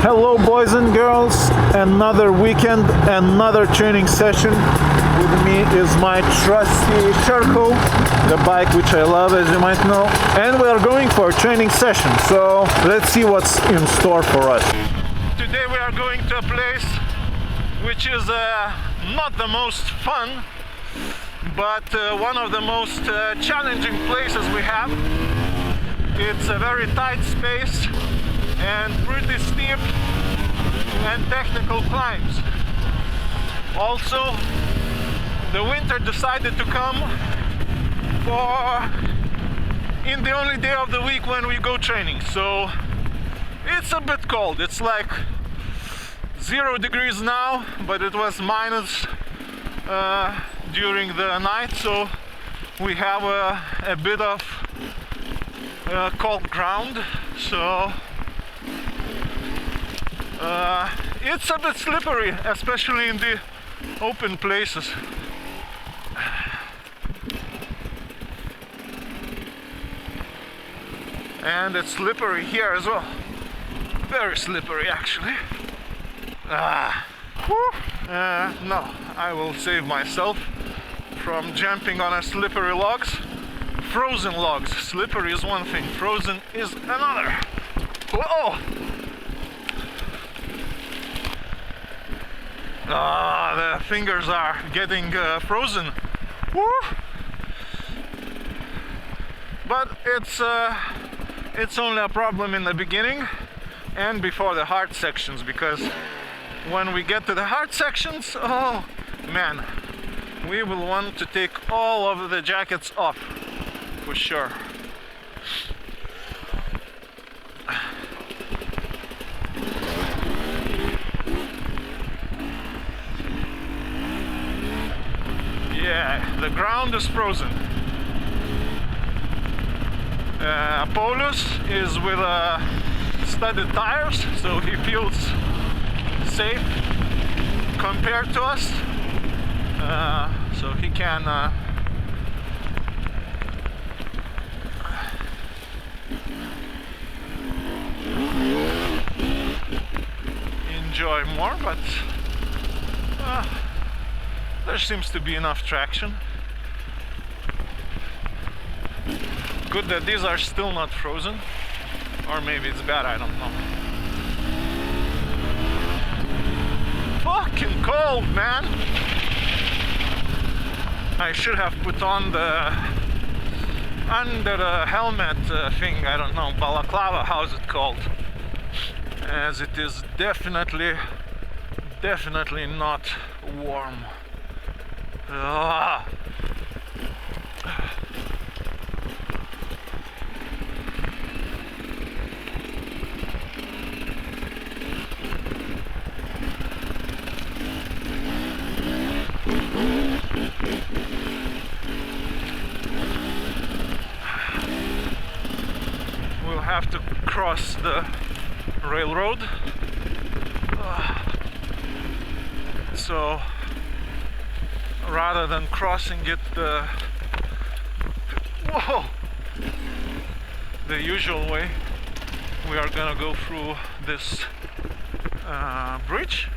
Hello boys and girls, another weekend, another training session. With me is my trusty H.E.C, the bike which I love, as you might know. And we are going for a training session, so let's see what's in store for us. Today we are going to a place which is not the most fun, but one of the most challenging places we have. It's a very tight space and pretty steep and technical climbs. Also, the winter decided to come in the only day of the week when we go training, so it's a bit cold. It's like 0 degrees now, but it was minus during the night, so we have a bit of cold ground. So it's a bit slippery, especially in the open places. And it's slippery here as well. Very slippery, actually. No, I will save myself from jumping on a slippery logs. Frozen logs. Slippery is one thing, frozen is another. Whoa! The fingers are getting frozen. Woo! But it's only a problem in the beginning and before the hard sections, because when we get to the hard sections, oh man, we will want to take all of the jackets off for sure. Yeah, the ground is frozen. Paulus is with studded tires, so he feels safe compared to us. So he can enjoy more, but there seems to be enough traction. Good that these are still not frozen, or maybe it's bad, I don't know. Fucking cold, man! I should have put on the under the helmet thing, I don't know, balaclava, how's it called? As it is definitely not warm. We'll have to cross the railroad. So rather than crossing it the usual way, we are gonna go through this bridge.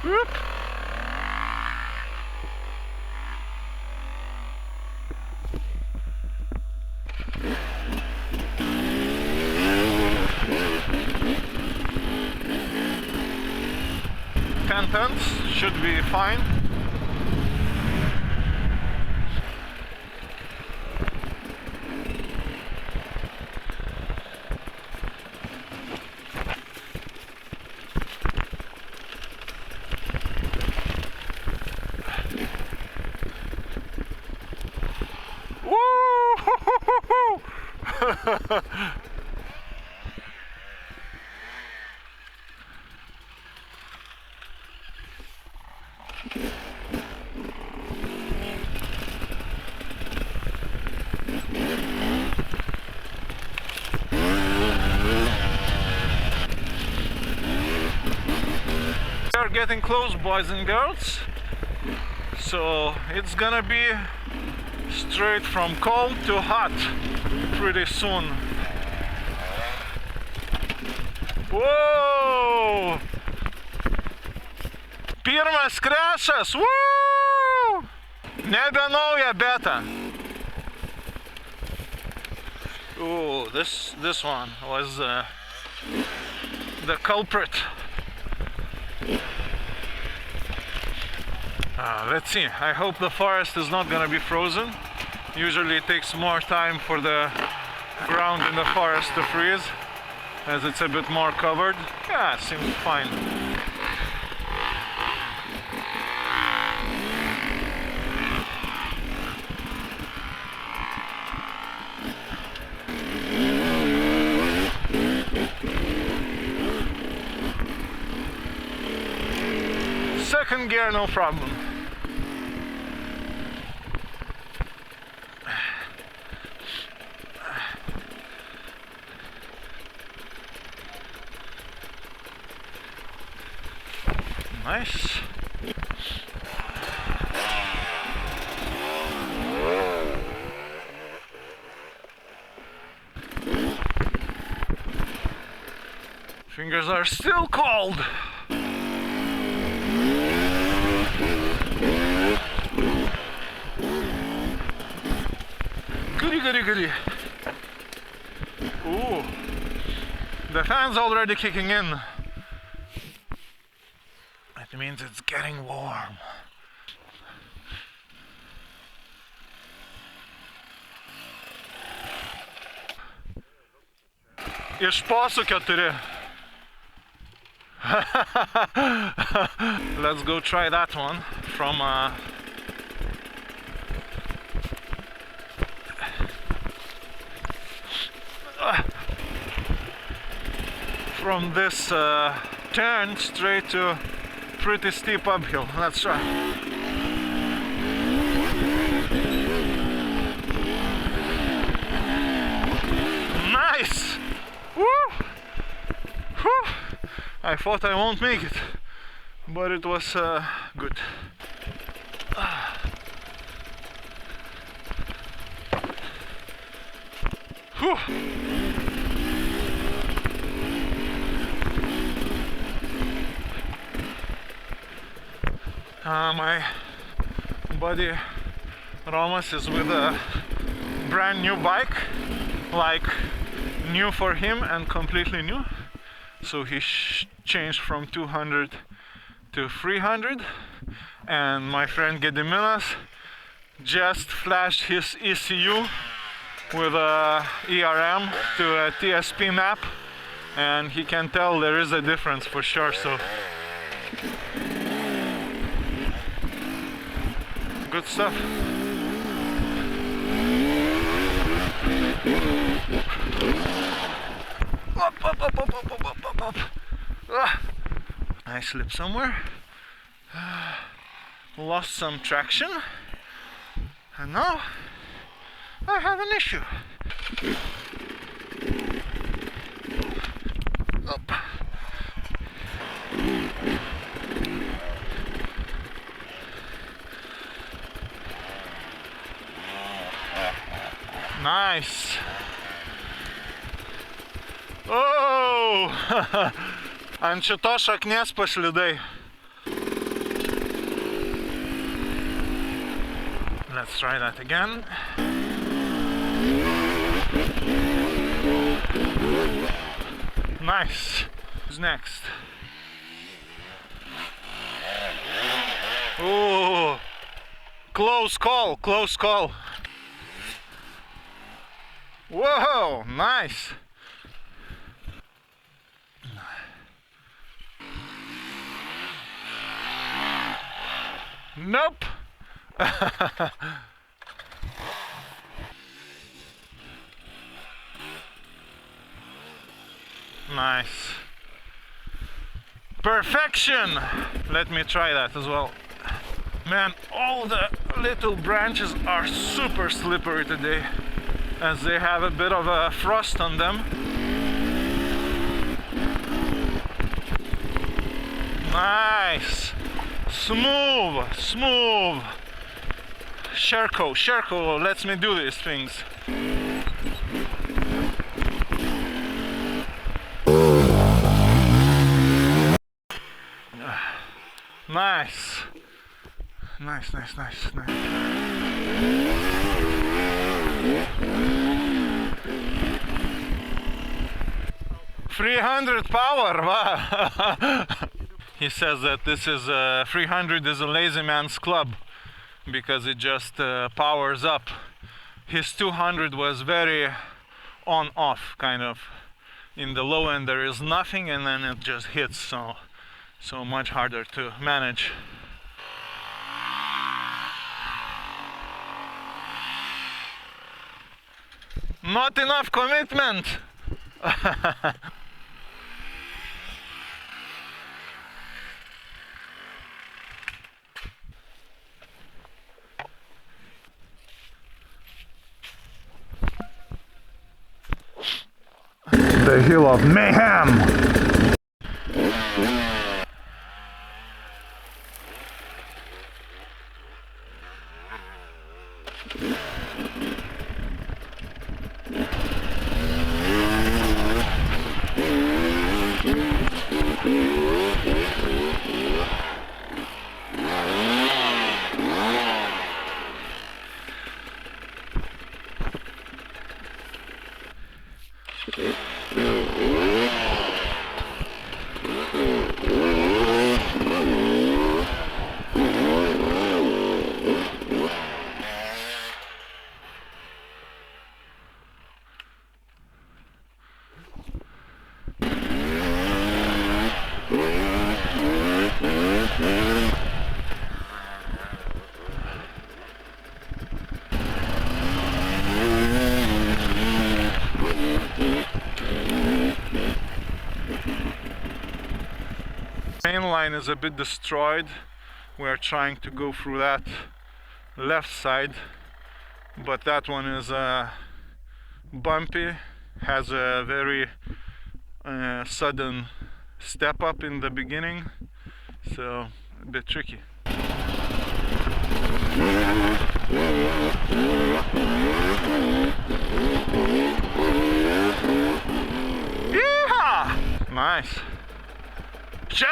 Whoop. Tons should be fine. Woo! getting close, boys and girls. So it's gonna be straight from cold to hot pretty soon. Whoa! Pirmas krešas! Woo! Nebe nauja beta. Ooh, this one was the culprit. Let's see. I hope the forest is not gonna be frozen. Usually it takes more time for the ground in the forest to freeze, as it's a bit more covered. Yeah, seems fine. Second gear, no problem. Nice. Fingers are still cold. Goody. Ooh, the fan's already kicking in. It means it's getting warm. Iš posūkio turi. Let's go try that one from this turn straight to pretty steep uphill. Let's try. Nice! Woo! Whew! I thought I won't make it, but it was good. Whew! My buddy Romas is with a brand new bike, like new for him and completely new. So he changed from 200 to 300, and my friend Gediminas just flashed his ECU with a ERM to a TSP map, and he can tell there is a difference for sure. So good stuff. Up. I slipped somewhere. Lost some traction. And now I have an issue. Up. Nice. Oh! Ant šitos šaknies paslidai. Let's try that again. Nice. Who's next? Oh! Close call, close call. Whoa, nice. Nope. Nice. Perfection. Let me try that as well. Man, all the little branches are super slippery today, as they have a bit of a frost on them. Nice. Smooth, smooth. Sherko lets me do these things. Nice. Nice. 300 power, wow. He says that this is 300 is a lazy man's club because it just powers up. His 200 was very on-off kind of. In the low end there is nothing and then it just hits, so much harder to manage. Not enough commitment. The hill of mayhem. Main line is a bit destroyed. We are trying to go through that left side, but that one is bumpy, has a very sudden step up in the beginning, so a bit tricky. Yeehaw! Nice. H.E.C!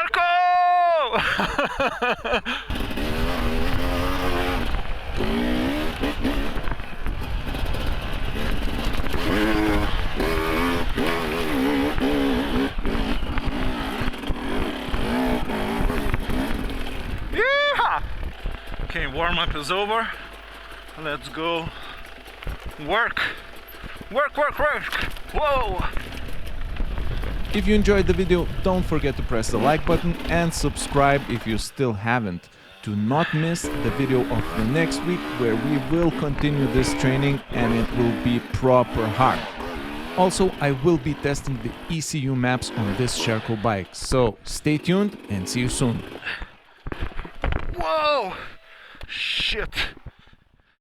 Yeah! Okay, warm-up is over. Let's go work. Work. Whoa! If you enjoyed the video, don't forget to press the like button and subscribe if you still haven't. Do not miss the video of the next week where we will continue this training and it will be proper hard. Also, I will be testing the ECU maps on this H.E.C bike, so stay tuned and see you soon. Whoa! Shit!